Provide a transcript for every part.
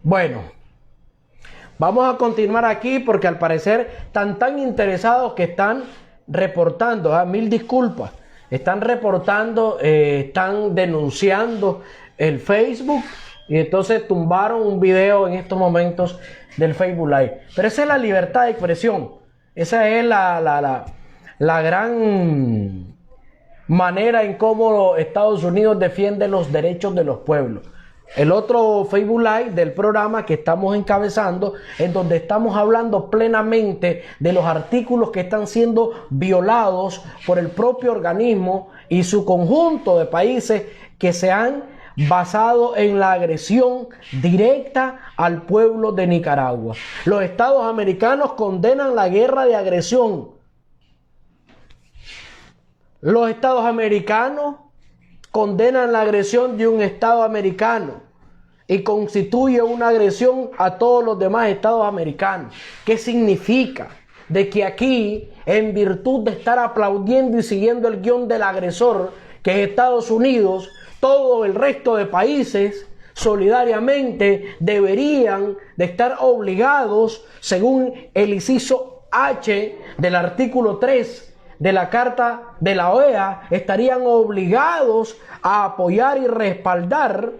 Bueno, vamos a continuar aquí porque al parecer están tan interesados que están reportando, mil disculpas, están reportando, están denunciando el Facebook y entonces tumbaron un video en estos momentos del Facebook Live. Pero esa es la libertad de expresión, esa es la gran manera en cómo Estados Unidos defiende los derechos de los pueblos. El otro Facebook Live del programa que estamos encabezando, en donde estamos hablando plenamente de los artículos que están siendo violados por el propio organismo y su conjunto de países que se han basado en la agresión directa al pueblo de Nicaragua. Los Estados americanos condenan la guerra de agresión. Los Estados americanos condenan la agresión de un Estado americano y constituye una agresión a todos los demás Estados americanos. ¿Qué significa? De que aquí, en virtud de estar aplaudiendo y siguiendo el guión del agresor, que es Estados Unidos, todo el resto de países solidariamente deberían de estar obligados, según el inciso H del artículo 3 de la Carta de la OEA, estarían obligados a apoyar y respaldar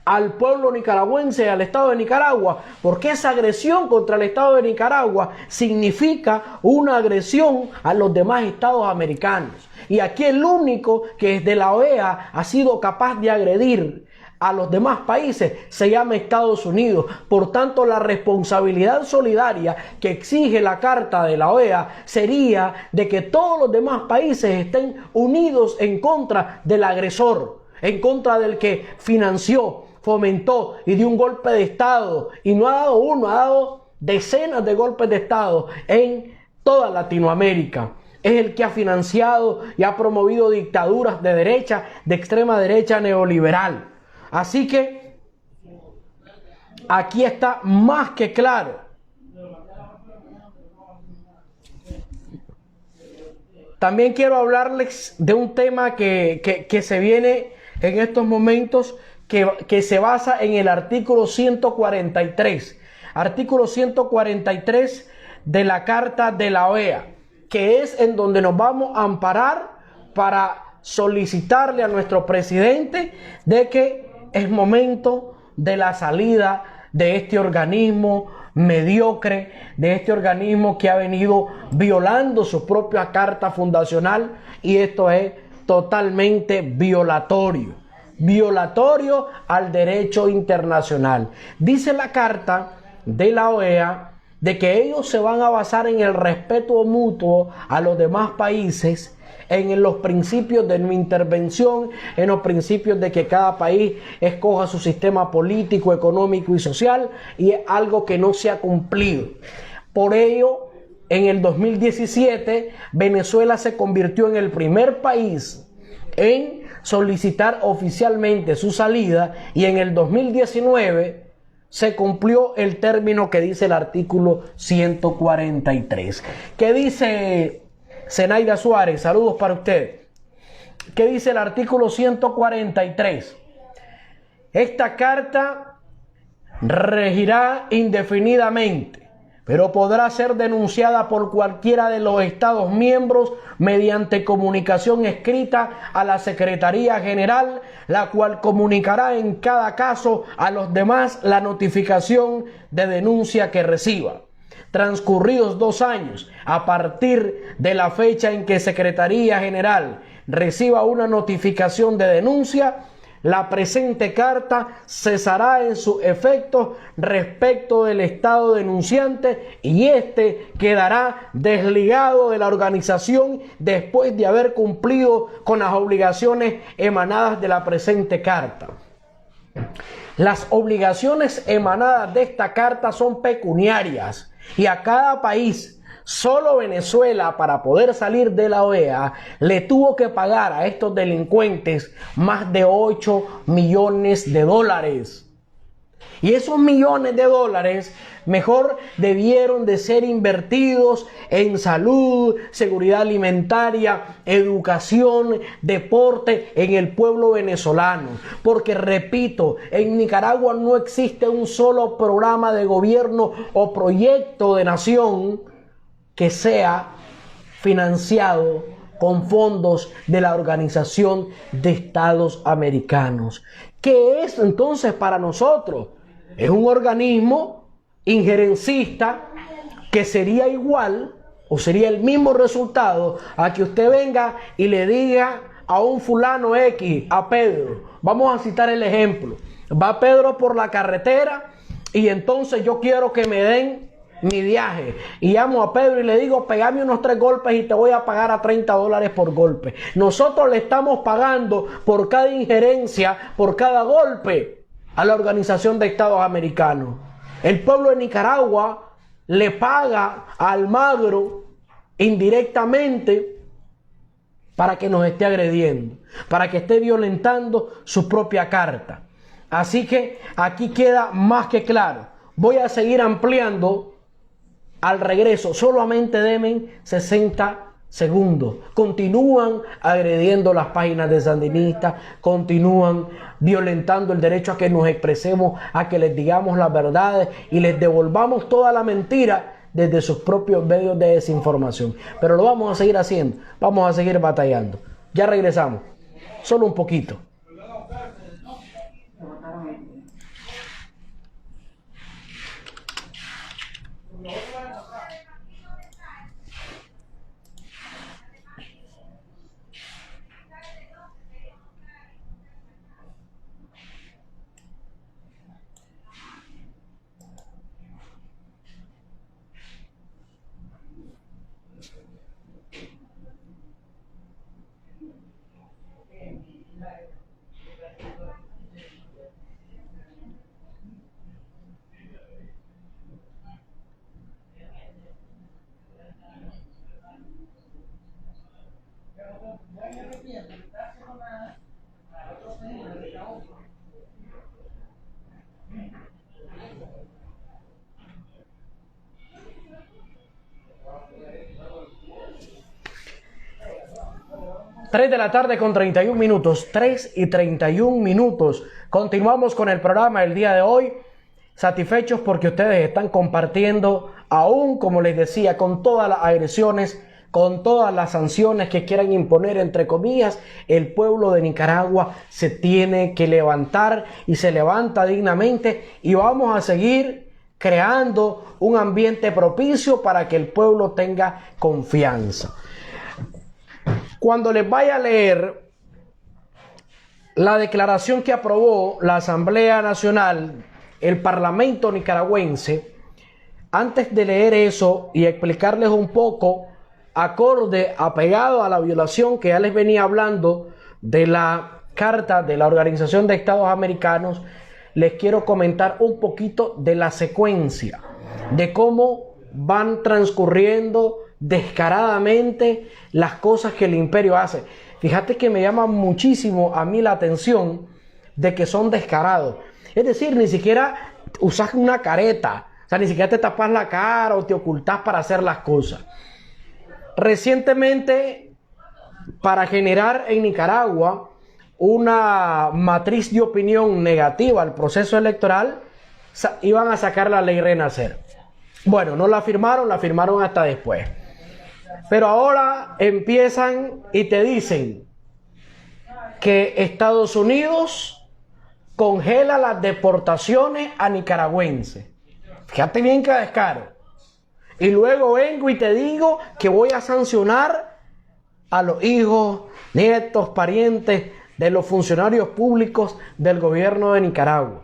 al pueblo nicaragüense, al Estado de Nicaragua, porque esa agresión contra el Estado de Nicaragua significa una agresión a los demás Estados americanos. Y aquí el único que desde la OEA ha sido capaz de agredir a los demás países se llama Estados Unidos. Por tanto, la responsabilidad solidaria que exige la Carta de la OEA sería de que todos los demás países estén unidos en contra del agresor, en contra del que financió, fomentó y dio un golpe de Estado, y no ha dado uno, ha dado decenas de golpes de Estado en toda Latinoamérica. Es el que ha financiado y ha promovido dictaduras de derecha, de extrema derecha neoliberal. Así que aquí está más que claro. También quiero hablarles de un tema que se viene en estos momentos, que se basa en el artículo 143. Artículo 143 de la Carta de la OEA, que es en donde nos vamos a amparar para solicitarle a nuestro presidente de que es momento de la salida de este organismo mediocre, de este organismo que ha venido violando su propia carta fundacional, y esto es totalmente violatorio al derecho internacional. Dice la Carta de la OEA de que ellos se van a basar en el respeto mutuo a los demás países, en los principios de no intervención, en los principios de que cada país escoja su sistema político, económico y social, y es algo que no se ha cumplido. Por ello, en el 2017, Venezuela se convirtió en el primer país en solicitar oficialmente su salida, y en el 2019 se cumplió el término que dice el artículo 143. ¿Qué dice Zenaida Suárez? Saludos para usted. ¿Qué dice el artículo 143? Esta carta regirá indefinidamente, pero podrá ser denunciada por cualquiera de los Estados miembros mediante comunicación escrita a la Secretaría General, la cual comunicará en cada caso a los demás la notificación de denuncia que reciba. Transcurridos 2 años a partir de la fecha en que Secretaría General reciba una notificación de denuncia, la presente carta cesará en sus efectos respecto del Estado denunciante, y éste quedará desligado de la organización después de haber cumplido con las obligaciones emanadas de la presente carta. Las obligaciones emanadas de esta carta son pecuniarias, y a cada país, solo Venezuela, para poder salir de la OEA, le tuvo que pagar a estos delincuentes más de $8 millones. Y esos millones de dólares mejor debieron de ser invertidos en salud, seguridad alimentaria, educación, deporte en el pueblo venezolano. Porque repito, en Nicaragua no existe un solo programa de gobierno o proyecto de nación que sea financiado con fondos de la Organización de Estados Americanos. ¿Qué es entonces para nosotros? Es un organismo injerencista que sería igual o sería el mismo resultado a que usted venga y le diga a un fulano X, a Pedro, vamos a citar el ejemplo, va Pedro por la carretera y entonces yo quiero que me den mi viaje y llamo a Pedro y le digo, pegame unos 3 golpes y te voy a pagar a $30 por golpe. Nosotros le estamos pagando por cada injerencia, por cada golpe a la Organización de Estados Americanos. El pueblo de Nicaragua le paga a Almagro indirectamente para que nos esté agrediendo, para que esté violentando su propia carta. Así que aquí queda más que claro. Voy a seguir ampliando al regreso. Solamente denme 60 segundos. Continúan agrediendo las páginas de sandinistas, continúan violentando el derecho a que nos expresemos, a que les digamos las verdades y les devolvamos toda la mentira desde sus propios medios de desinformación. Pero lo vamos a seguir haciendo, vamos a seguir batallando. Ya regresamos, solo un poquito. 3 de la tarde con 31 minutos, 3:31. Continuamos con el programa del día de hoy, satisfechos porque ustedes están compartiendo, aún como les decía, con todas las agresiones, con todas las sanciones que quieran imponer, entre comillas, el pueblo de Nicaragua se tiene que levantar y se levanta dignamente y vamos a seguir creando un ambiente propicio para que el pueblo tenga confianza. Cuando les vaya a leer la declaración que aprobó la Asamblea Nacional, el Parlamento nicaragüense, antes de leer eso y explicarles un poco, acorde, apegado a la violación que ya les venía hablando de la Carta de la Organización de Estados Americanos, les quiero comentar un poquito de la secuencia, de cómo van transcurriendo descaradamente las cosas que el imperio hace. Fíjate que me llama muchísimo a mí la atención de que son descarados. Es decir, ni siquiera usas una careta, o sea, ni siquiera te tapas la cara o te ocultas para hacer las cosas. Recientemente, para generar en Nicaragua una matriz de opinión negativa al proceso electoral, iban a sacar la ley Renacer. Bueno, no la firmaron hasta después. Pero ahora empiezan y te dicen que Estados Unidos congela las deportaciones a nicaragüenses. Fíjate bien que descaro. Y luego vengo y te digo que voy a sancionar a los hijos, nietos, parientes de los funcionarios públicos del gobierno de Nicaragua.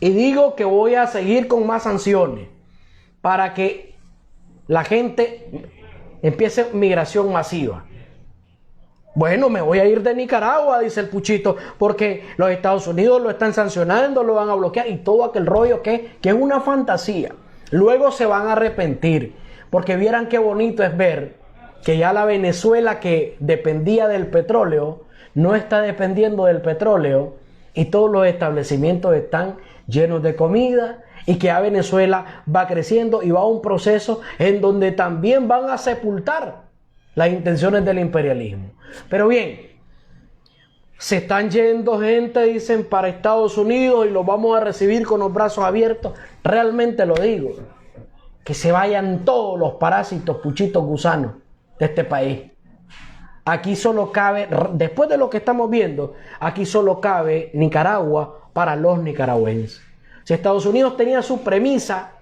Y digo que voy a seguir con más sanciones para que la gente empiece migración masiva. Bueno, me voy a ir de Nicaragua, dice el Puchito, porque los Estados Unidos lo están sancionando, lo van a bloquear y todo aquel rollo que es una fantasía. Luego se van a arrepentir, porque vieran qué bonito es ver que ya la Venezuela que dependía del petróleo, no está dependiendo del petróleo y todos los establecimientos están llenos de comida, y que ya Venezuela va creciendo y va a un proceso en donde también van a sepultar las intenciones del imperialismo. Pero bien, se están yendo gente, dicen, para Estados Unidos y los vamos a recibir con los brazos abiertos. Realmente lo digo, que se vayan todos los parásitos, puchitos, gusanos de este país. Aquí solo cabe, después de lo que estamos viendo, aquí solo cabe Nicaragua para los nicaragüenses. Si Estados Unidos tenía su premisa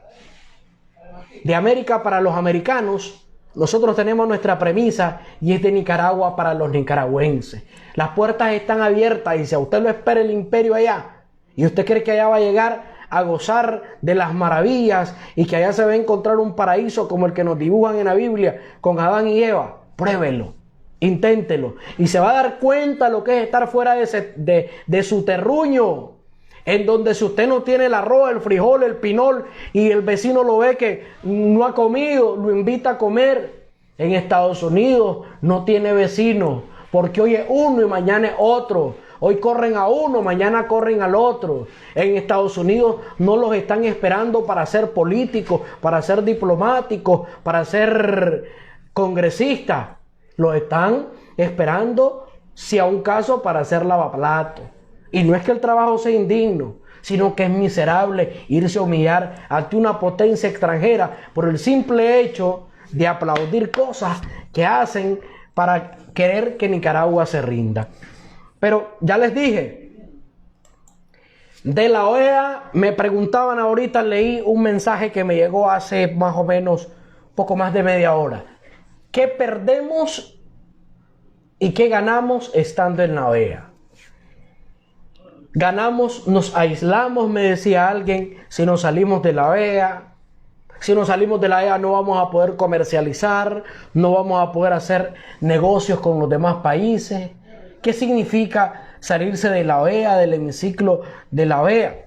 de América para los americanos, nosotros tenemos nuestra premisa y es de Nicaragua para los nicaragüenses. Las puertas están abiertas y si a usted lo espera el imperio allá y usted cree que allá va a llegar a gozar de las maravillas y que allá se va a encontrar un paraíso como el que nos dibujan en la Biblia con Adán y Eva, pruébelo, inténtelo y se va a dar cuenta lo que es estar fuera de su terruño. En donde si usted no tiene el arroz, el frijol, el pinol y el vecino lo ve que no ha comido, lo invita a comer. En Estados Unidos no tiene vecino, porque hoy es uno y mañana es otro. Hoy corren a uno, mañana corren al otro. En Estados Unidos no los están esperando para ser políticos, para ser diplomáticos, para ser congresistas. Los están esperando, si a un caso, para hacer lavaplatos. Y no es que el trabajo sea indigno, sino que es miserable irse a humillar ante una potencia extranjera por el simple hecho de aplaudir cosas que hacen para querer que Nicaragua se rinda. Pero ya les dije, de la OEA me preguntaban ahorita, leí un mensaje que me llegó hace más o menos poco más de media hora. ¿Qué perdemos y qué ganamos estando en la OEA? Ganamos, nos aislamos, me decía alguien, si nos salimos de la OEA. Si nos salimos de la OEA no vamos a poder comercializar, no vamos a poder hacer negocios con los demás países. ¿Qué significa salirse de la OEA, del hemiciclo de la OEA?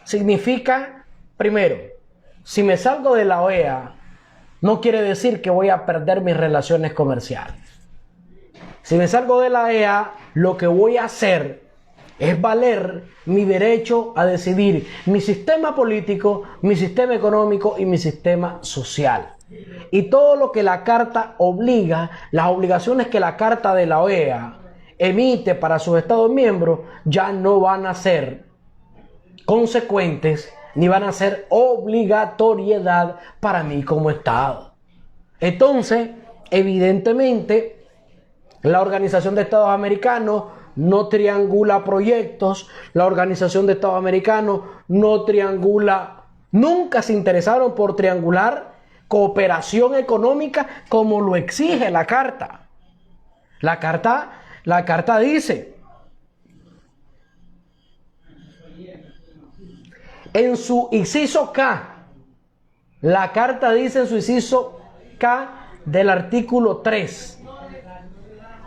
Significa, primero, si me salgo de la OEA, no quiere decir que voy a perder mis relaciones comerciales. Si me salgo de la OEA, lo que voy a hacer es valer mi derecho a decidir mi sistema político, mi sistema económico y mi sistema social. Y todo lo que la Carta obliga, las obligaciones que la Carta de la OEA emite para sus Estados miembros, ya no van a ser consecuentes ni van a ser obligatoriedad para mí como Estado. Entonces, evidentemente, la Organización de Estados Americanos no triangula proyectos, la Organización de Estados Americanos no triangula, nunca se interesaron por triangular cooperación económica como lo exige la Carta. La Carta dice, en su inciso K, la Carta dice en su inciso K del artículo 3,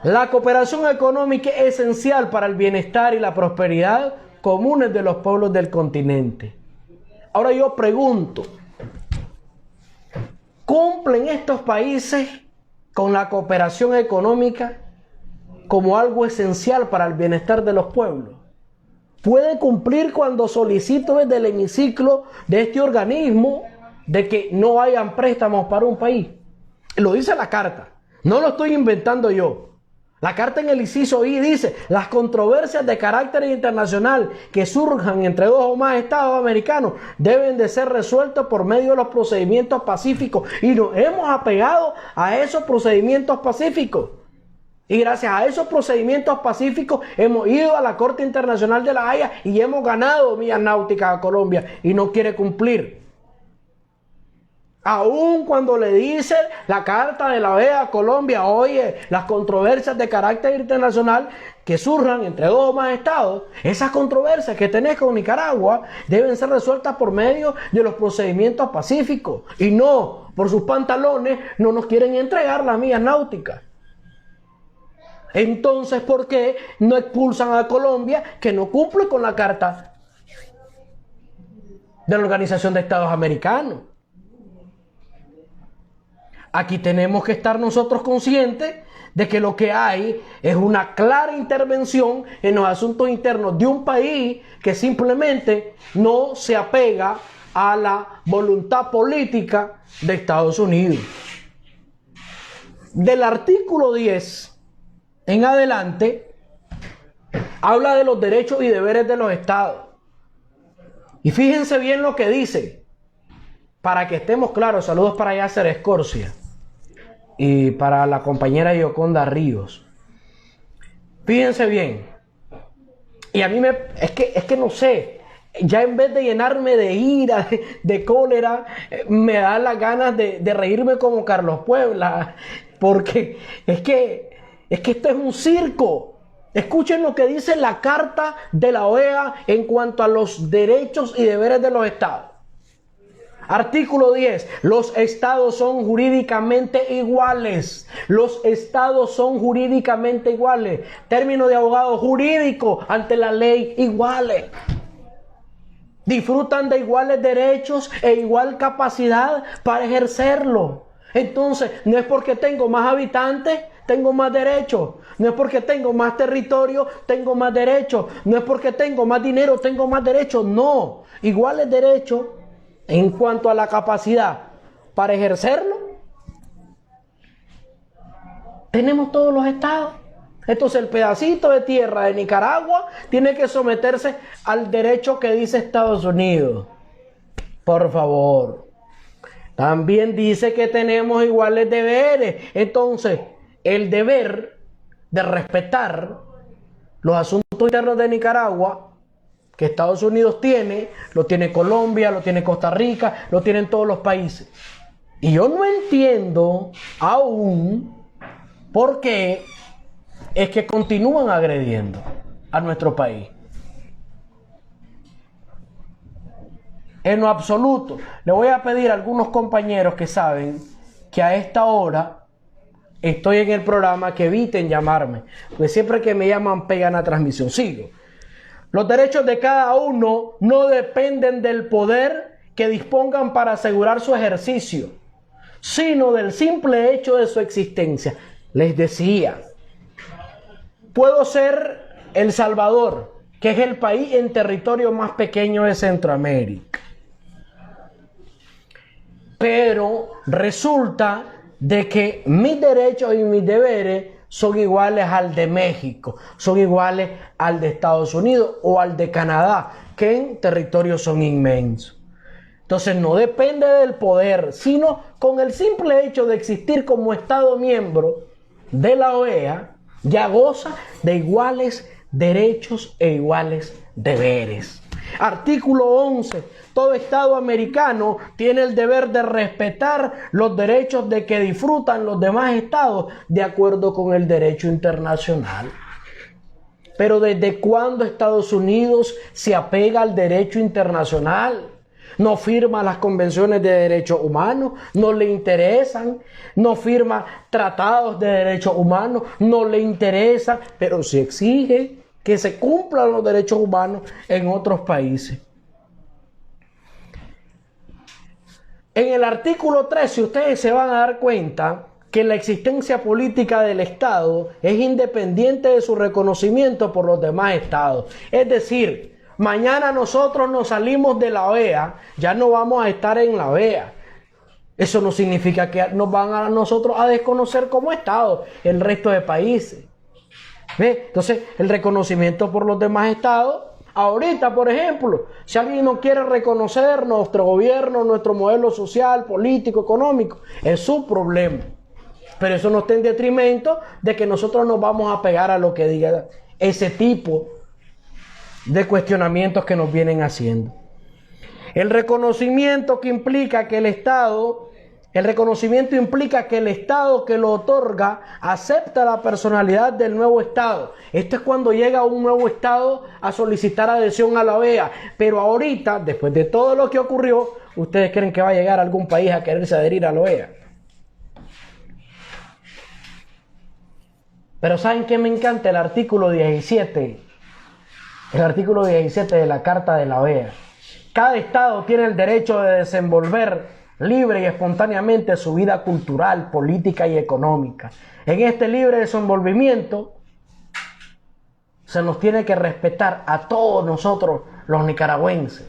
la cooperación económica es esencial para el bienestar y la prosperidad comunes de los pueblos del continente. Ahora yo pregunto, ¿cumplen estos países con la cooperación económica como algo esencial para el bienestar de los pueblos? ¿Pueden cumplir cuando solicito desde el hemiciclo de este organismo de que no hayan préstamos para un país? Lo dice la Carta, no lo estoy inventando yo. La Carta en el inciso I dice, las controversias de carácter internacional que surjan entre dos o más estados americanos deben de ser resueltas por medio de los procedimientos pacíficos. Y nos hemos apegado a esos procedimientos pacíficos. Y gracias a esos procedimientos pacíficos hemos ido a la Corte Internacional de la Haya y hemos ganado vías náuticas a Colombia y no quiere cumplir. Aún cuando le dice la Carta de la OEA a Colombia, oye, las controversias de carácter internacional que surjan entre dos o más estados, esas controversias que tenés con Nicaragua deben ser resueltas por medio de los procedimientos pacíficos y no, por sus pantalones, no nos quieren entregar las vías náuticas. Entonces, ¿por qué no expulsan a Colombia que no cumple con la Carta de la Organización de Estados Americanos? Aquí tenemos que estar nosotros conscientes de que lo que hay es una clara intervención en los asuntos internos de un país que simplemente no se apega a la voluntad política de Estados Unidos. Del artículo 10 en adelante habla de los derechos y deberes de los estados. Y fíjense bien lo que dice, para que estemos claros. Saludos para Yasser Escorcia y para la compañera Yoconda Ríos. Fíjense bien. Y a mí es que no sé, ya en vez de llenarme de ira, de cólera, me da las ganas de reírme como Carlos Puebla, porque es que esto es un circo. Escuchen lo que dice la Carta de la OEA en cuanto a los derechos y deberes de los estados. Artículo 10. Los estados son jurídicamente iguales. Los estados son jurídicamente iguales. Término de abogado jurídico, ante la ley, iguales. Disfrutan de iguales derechos e igual capacidad para ejercerlo. Entonces, no es porque tengo más habitantes, tengo más derechos. No es porque tengo más territorio, tengo más derechos. No es porque tengo más dinero, tengo más derechos. No. Iguales derechos en cuanto a la capacidad para ejercerlo, tenemos todos los estados. Entonces el pedacito de tierra de Nicaragua tiene que someterse al derecho que dice Estados Unidos. Por favor. También dice que tenemos iguales deberes. Entonces, el deber de respetar los asuntos internos de Nicaragua, que Estados Unidos tiene, lo tiene Colombia, lo tiene Costa Rica, lo tienen todos los países. Y yo no entiendo aún por qué es que continúan agrediendo a nuestro país. En lo absoluto. Le voy a pedir a algunos compañeros que saben que a esta hora estoy en el programa que eviten llamarme, porque siempre que me llaman pegan la transmisión. Sigo. Los derechos de cada uno no dependen del poder que dispongan para asegurar su ejercicio, sino del simple hecho de su existencia. Les decía, puedo ser El Salvador, que es el país en territorio más pequeño de Centroamérica. Pero resulta de que mis derechos y mis deberes son iguales al de México, son iguales al de Estados Unidos o al de Canadá, que en territorios son inmensos. Entonces no depende del poder, sino con el simple hecho de existir como Estado miembro de la OEA, ya goza de iguales derechos e iguales deberes. Artículo 11. Todo Estado americano tiene el deber de respetar los derechos de que disfrutan los demás estados de acuerdo con el derecho internacional. Pero ¿desde cuándo Estados Unidos se apega al derecho internacional? No firma las convenciones de derechos humanos, no le interesan, no firma tratados de derechos humanos, no le interesan, pero sí exige que se cumplan los derechos humanos en otros países. En el artículo 13 ustedes se van a dar cuenta que la existencia política del Estado es independiente de su reconocimiento por los demás estados. Es decir, mañana nosotros nos salimos de la OEA, ya no vamos a estar en la OEA. Eso no significa que nos van a nosotros a desconocer como Estado el resto de países. ¿Ve? Entonces, el reconocimiento por los demás estados, ahorita, por ejemplo, si alguien no quiere reconocer nuestro gobierno, nuestro modelo social, político, económico, es su problema. Pero eso no está en detrimento de que nosotros nos vamos a pegar a lo que diga ese tipo de cuestionamientos que nos vienen haciendo. El reconocimiento implica que el Estado que lo otorga acepta la personalidad del nuevo Estado. Esto es cuando llega un nuevo Estado a solicitar adhesión a la OEA. Pero ahorita, después de todo lo que ocurrió, ¿ustedes creen que va a llegar algún país a quererse adherir a la OEA? Pero ¿saben qué me encanta? El artículo 17. El artículo 17 de la Carta de la OEA. Cada Estado tiene el derecho de desenvolver libre y espontáneamente su vida cultural, política y económica. En este libre desenvolvimiento se nos tiene que respetar a todos nosotros los nicaragüenses,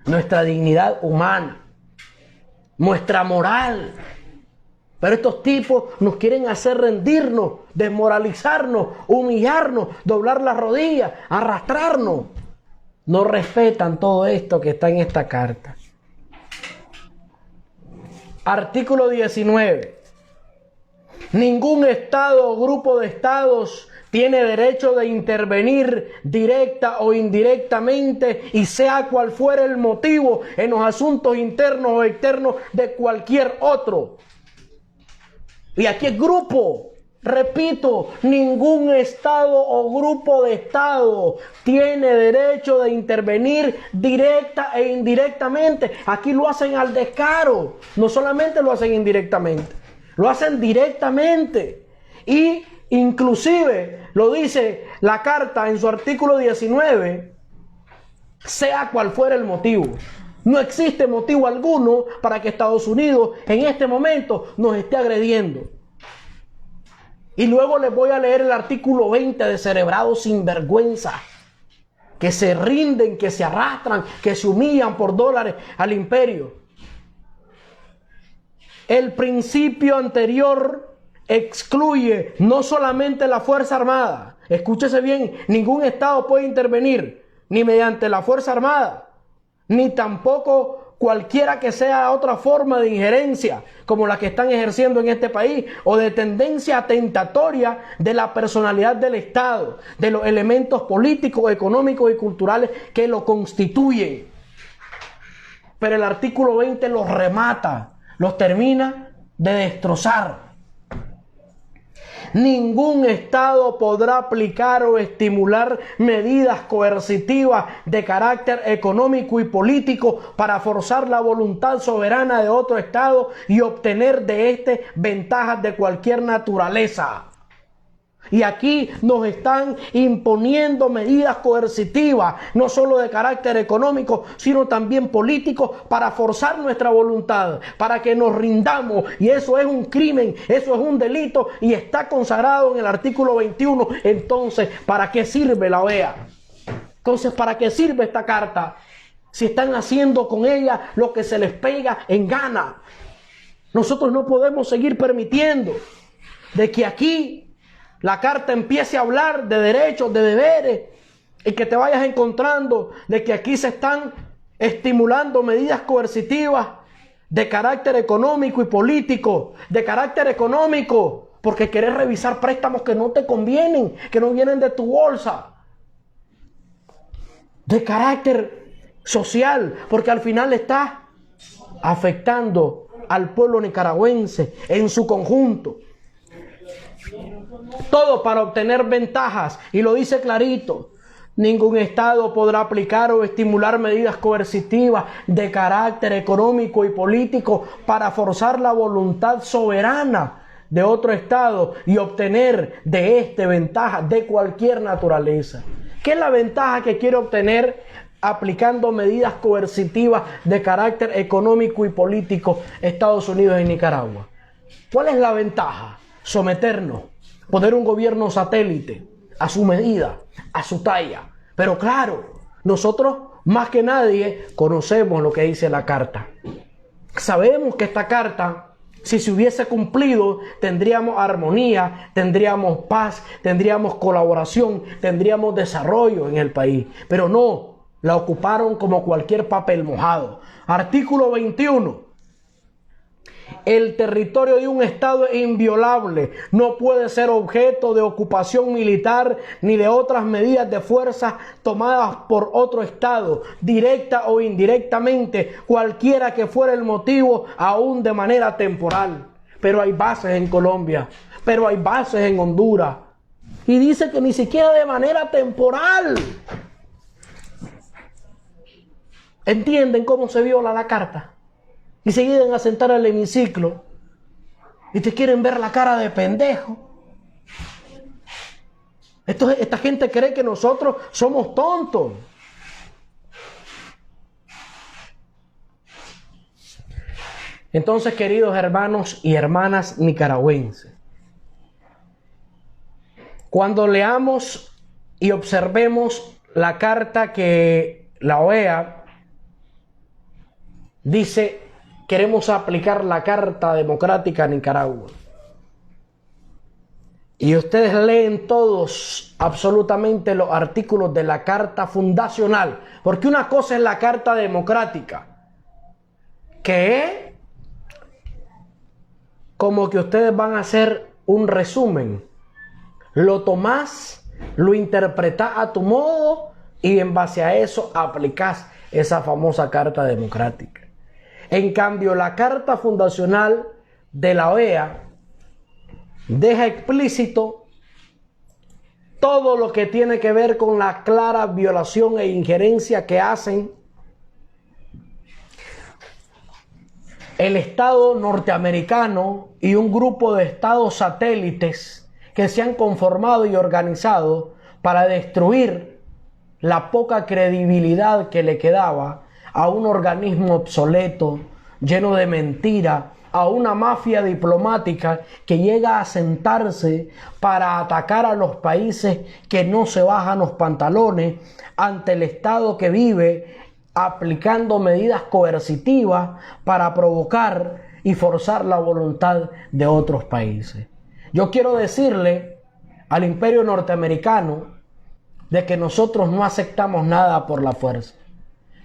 nuestra dignidad humana, nuestra moral. Pero estos tipos nos quieren hacer rendirnos, desmoralizarnos, humillarnos, doblar las rodillas, arrastrarnos. No respetan todo esto que está en esta carta. Artículo 19. Ningún estado o grupo de estados tiene derecho de intervenir directa o indirectamente, y sea cual fuera el motivo, en los asuntos internos o externos de cualquier otro. Y aquí es grupo. Repito, ningún estado o grupo de estado tiene derecho de intervenir directa e indirectamente. Aquí lo hacen al descaro. No solamente lo hacen indirectamente, lo hacen directamente. Y inclusive lo dice la carta en su artículo 19, sea cual fuera el motivo. No existe motivo alguno para que Estados Unidos en este momento nos esté agrediendo. Y luego les voy a leer el artículo 20, descerebrados sinvergüenza, que se rinden, que se arrastran, que se humillan por dólares al imperio. El principio anterior excluye no solamente la Fuerza Armada. Escúchese bien, ningún estado puede intervenir, ni mediante la Fuerza Armada, ni tampoco cualquiera que sea otra forma de injerencia como la que están ejerciendo en este país, o de tendencia atentatoria de la personalidad del Estado, de los elementos políticos, económicos y culturales que lo constituyen. Pero el artículo 20 los remata, los termina de destrozar. Ningún estado podrá aplicar o estimular medidas coercitivas de carácter económico y político para forzar la voluntad soberana de otro estado y obtener de éste ventajas de cualquier naturaleza. Y aquí nos están imponiendo medidas coercitivas, no solo de carácter económico, sino también político, para forzar nuestra voluntad, para que nos rindamos. Y eso es un crimen, eso es un delito, y está consagrado en el artículo 21. Entonces, ¿para qué sirve la OEA? Entonces, ¿para qué sirve esta carta? Si están haciendo con ella lo que se les pega en gana. Nosotros no podemos seguir permitiendo de que aquí la carta empiece a hablar de derechos, de deberes, y que te vayas encontrando de que aquí se están estimulando medidas coercitivas de carácter económico y político. De carácter económico, porque querés revisar préstamos que no te convienen, que no vienen de tu bolsa. De carácter social, porque al final estás afectando al pueblo nicaragüense en su conjunto. Todo para obtener ventajas, y lo dice clarito. Ningún estado podrá aplicar o estimular medidas coercitivas de carácter económico y político para forzar la voluntad soberana de otro estado y obtener de este ventajas de cualquier naturaleza. ¿Qué es la ventaja que quiere obtener aplicando medidas coercitivas de carácter económico y político Estados Unidos y Nicaragua? ¿Cuál es la ventaja? Someternos, poner un gobierno satélite a su medida, a su talla. Pero claro, nosotros más que nadie conocemos lo que dice la carta. Sabemos que esta carta, si se hubiese cumplido, tendríamos armonía, tendríamos paz, tendríamos colaboración, tendríamos desarrollo en el país. Pero no, la ocuparon como cualquier papel mojado. Artículo 21. El territorio de un estado es inviolable, no puede ser objeto de ocupación militar ni de otras medidas de fuerza tomadas por otro estado, directa o indirectamente, cualquiera que fuera el motivo, aún de manera temporal. Pero hay bases en Colombia, pero hay bases en Honduras, y dice que ni siquiera de manera temporal. ¿Entienden cómo se viola la carta? Y se llegan a sentar al hemiciclo y te quieren ver la cara de pendejo. Esta gente cree que nosotros somos tontos. Entonces, queridos hermanos y hermanas nicaragüenses, cuando leamos y observemos la carta que la OEA dice, queremos aplicar la Carta Democrática a Nicaragua. Y ustedes leen todos absolutamente los artículos de la Carta Fundacional, porque una cosa es la Carta Democrática, que es como que ustedes van a hacer un resumen. Lo tomás, lo interpretás a tu modo y en base a eso aplicás esa famosa Carta Democrática. En cambio, la Carta Fundacional de la OEA deja explícito todo lo que tiene que ver con la clara violación e injerencia que hacen el Estado norteamericano y un grupo de estados satélites que se han conformado y organizado para destruir la poca credibilidad que le quedaba a un organismo obsoleto, lleno de mentira, a una mafia diplomática que llega a sentarse para atacar a los países que no se bajan los pantalones ante el Estado que vive aplicando medidas coercitivas para provocar y forzar la voluntad de otros países. Yo quiero decirle al imperio norteamericano de que nosotros no aceptamos nada por la fuerza,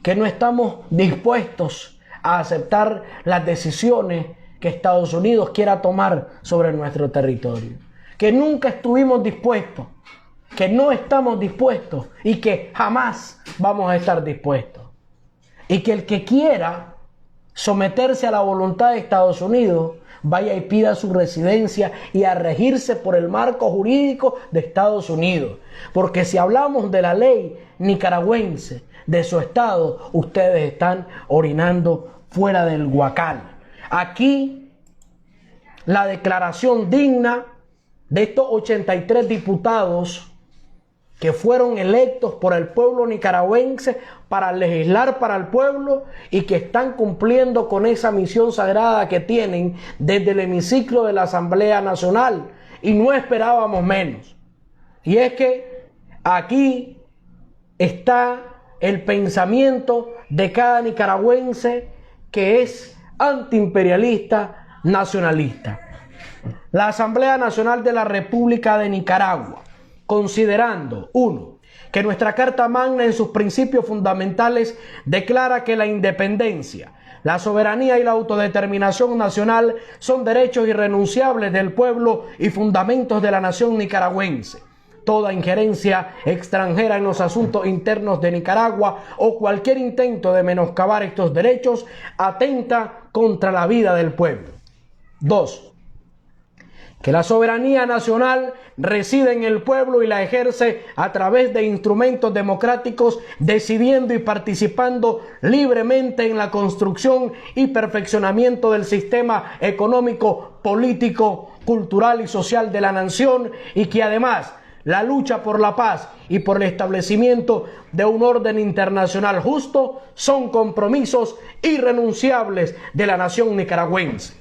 que no estamos dispuestos a aceptar las decisiones que Estados Unidos quiera tomar sobre nuestro territorio, que nunca estuvimos dispuestos, que no estamos dispuestos y que jamás vamos a estar dispuestos. Y que el que quiera someterse a la voluntad de Estados Unidos vaya y pida su residencia y a regirse por el marco jurídico de Estados Unidos. Porque si hablamos de la ley nicaragüense, de su estado, ustedes están orinando fuera del huacal. Aquí, la declaración digna de estos 83 diputados que fueron electos por el pueblo nicaragüense para legislar para el pueblo y que están cumpliendo con esa misión sagrada que tienen desde el hemiciclo de la Asamblea Nacional, y no esperábamos menos. Y es que aquí está el pensamiento de cada nicaragüense que es antiimperialista, nacionalista. La Asamblea Nacional de la República de Nicaragua, considerando, 1, que nuestra Carta Magna en sus principios fundamentales declara que la independencia, la soberanía y la autodeterminación nacional son derechos irrenunciables del pueblo y fundamentos de la nación nicaragüense. Toda injerencia extranjera en los asuntos internos de Nicaragua o cualquier intento de menoscabar estos derechos atenta contra la vida del pueblo. 2. Que la soberanía nacional reside en el pueblo y la ejerce a través de instrumentos democráticos, decidiendo y participando libremente en la construcción y perfeccionamiento del sistema económico, político, cultural y social de la nación, y que además la lucha por la paz y por el establecimiento de un orden internacional justo son compromisos irrenunciables de la nación nicaragüense.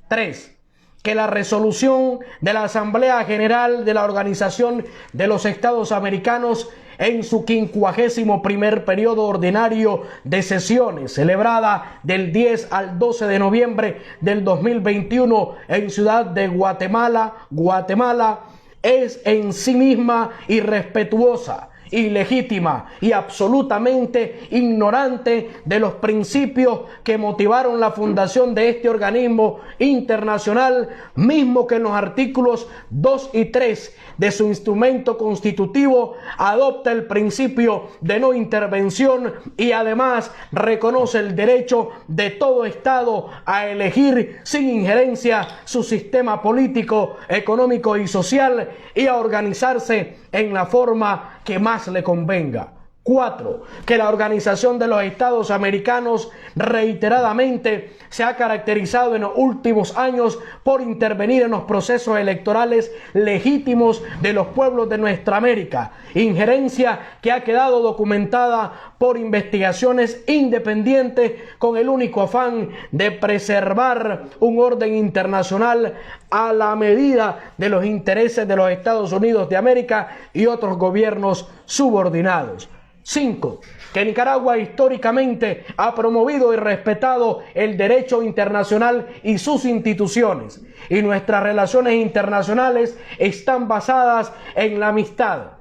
3. Que la resolución de la Asamblea General de la Organización de los Estados Americanos en su 51º periodo ordinario de sesiones, celebrada del 10 al 12 de noviembre del 2021 en Ciudad de Guatemala, es en sí misma irrespetuosa, ilegítima y absolutamente ignorante de los principios que motivaron la fundación de este organismo internacional, mismo que en los artículos 2 y 3 de su instrumento constitutivo adopta el principio de no intervención y además reconoce el derecho de todo Estado a elegir sin injerencia su sistema político, económico y social y a organizarse en la forma que más le convenga. 4. Que la Organización de los Estados Americanos reiteradamente se ha caracterizado en los últimos años por intervenir en los procesos electorales legítimos de los pueblos de nuestra América, injerencia que ha quedado documentada por investigaciones independientes con el único afán de preservar un orden internacional a la medida de los intereses de los Estados Unidos de América y otros gobiernos subordinados. 5. Que Nicaragua históricamente ha promovido y respetado el derecho internacional y sus instituciones, y nuestras relaciones internacionales están basadas en la amistad,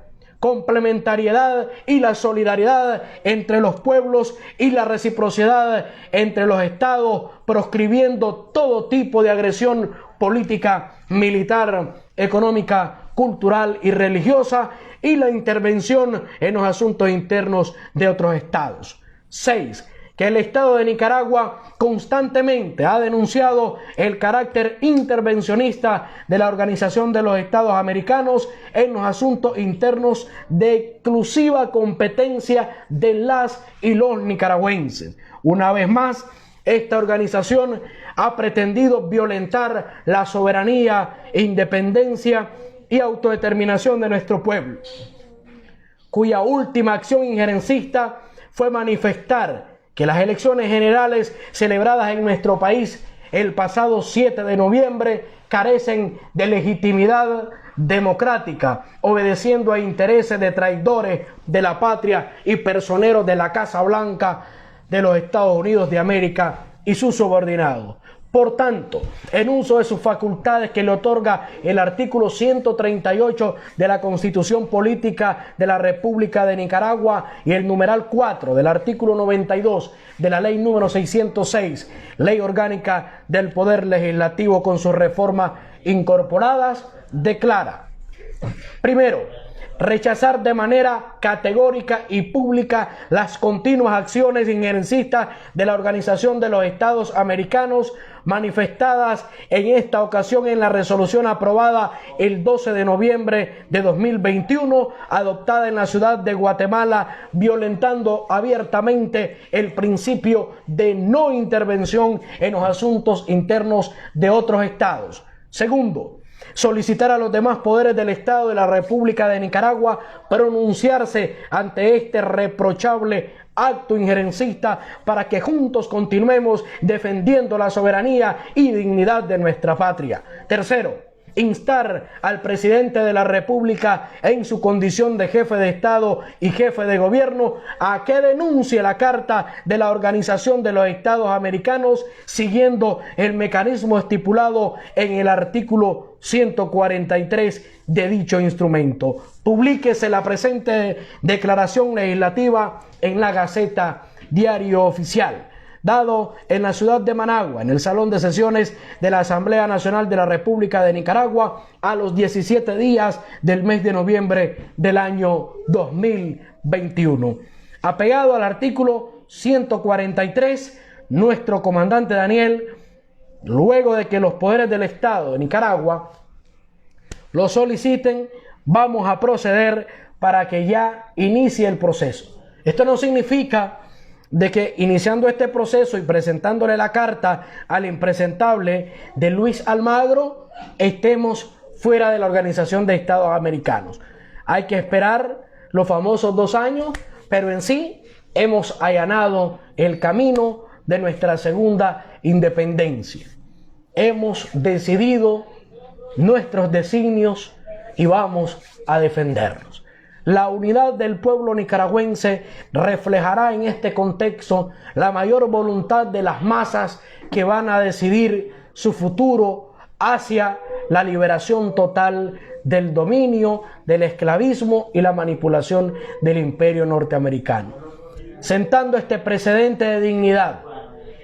complementariedad y la solidaridad entre los pueblos y la reciprocidad entre los estados, proscribiendo todo tipo de agresión política, militar, económica, cultural y religiosa, y la intervención en los asuntos internos de otros estados. 6. Que el Estado de Nicaragua constantemente ha denunciado el carácter intervencionista de la Organización de los Estados Americanos en los asuntos internos de exclusiva competencia de las y los nicaragüenses. Una vez más, esta organización ha pretendido violentar la soberanía, independencia y autodeterminación de nuestro pueblo, cuya última acción injerencista fue manifestar que las elecciones generales celebradas en nuestro país el pasado 7 de noviembre carecen de legitimidad democrática, obedeciendo a intereses de traidores de la patria y personeros de la Casa Blanca de los Estados Unidos de América y sus subordinados. Por tanto, en uso de sus facultades que le otorga el artículo 138 de la Constitución Política de la República de Nicaragua y el numeral 4 del artículo 92 de la Ley número 606, Ley Orgánica del Poder Legislativo con sus reformas incorporadas, declara: primero, rechazar de manera categórica y pública las continuas acciones injerencistas de la Organización de los Estados Americanos manifestadas en esta ocasión en la resolución aprobada el 12 de noviembre de 2021, adoptada en la ciudad de Guatemala, violentando abiertamente el principio de no intervención en los asuntos internos de otros estados. Segundo, solicitar a los demás poderes del Estado de la República de Nicaragua pronunciarse ante este reprochable acto injerencista para que juntos continuemos defendiendo la soberanía y dignidad de nuestra patria. Tercero, instar al presidente de la República en su condición de jefe de Estado y jefe de gobierno a que denuncie la Carta de la Organización de los Estados Americanos siguiendo el mecanismo estipulado en el artículo 143 de dicho instrumento. Publíquese la presente declaración legislativa en la Gaceta Diario Oficial, dado en la ciudad de Managua, en el Salón de Sesiones de la Asamblea Nacional de la República de Nicaragua, a los 17 días del mes de noviembre del año 2021. Apegado al artículo 143, nuestro comandante Daniel, luego de que los poderes del Estado de Nicaragua lo soliciten, vamos a proceder para que ya inicie el proceso. Esto no significa de que iniciando este proceso y presentándole la carta al impresentable de Luis Almagro, estemos fuera de la Organización de Estados Americanos. Hay que esperar los famosos 2 años, pero en sí hemos allanado el camino de nuestra segunda independencia. Hemos decidido nuestros designios y vamos a defendernos. La unidad del pueblo nicaragüense reflejará en este contexto la mayor voluntad de las masas que van a decidir su futuro hacia la liberación total del dominio, del esclavismo y la manipulación del imperio norteamericano. Sentando este precedente de dignidad,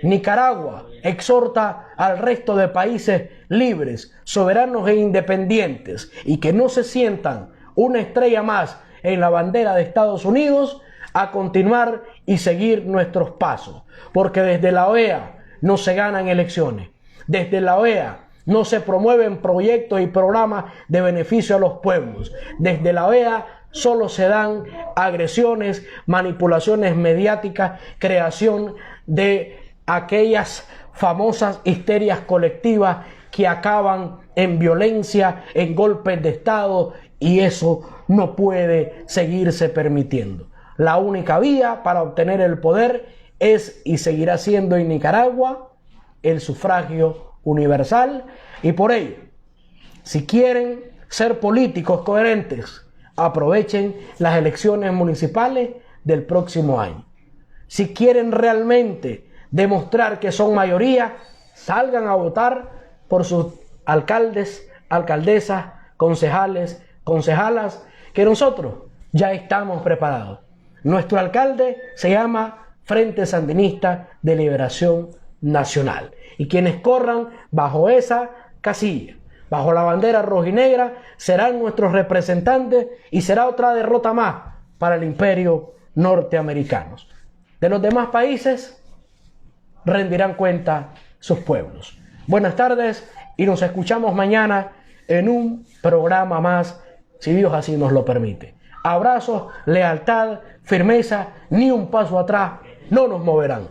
Nicaragua exhorta al resto de países libres, soberanos e independientes y que no se sientan una estrella más en la bandera de Estados Unidos a continuar y seguir nuestros pasos, porque desde la OEA no se ganan elecciones, desde la OEA no se promueven proyectos y programas de beneficio a los pueblos, desde la OEA solo se dan agresiones, manipulaciones mediáticas, creación de aquellas famosas histerias colectivas que acaban en violencia, en golpes de Estado, y eso no puede seguirse permitiendo. La única vía para obtener el poder es y seguirá siendo en Nicaragua el sufragio universal, y por ello, si quieren ser políticos coherentes, aprovechen las elecciones municipales del próximo año. Si quieren realmente demostrar que son mayoría, salgan a votar por sus alcaldes, alcaldesas, concejales, concejalas, que nosotros ya estamos preparados. Nuestro alcalde se llama Frente Sandinista de Liberación Nacional. Y quienes corran bajo esa casilla, bajo la bandera rojinegra, serán nuestros representantes, y será otra derrota más para el imperio norteamericano. De los demás países rendirán cuenta sus pueblos. Buenas tardes y nos escuchamos mañana en un programa más, si Dios así nos lo permite. Abrazos, lealtad, firmeza, ni un paso atrás, no nos moverán.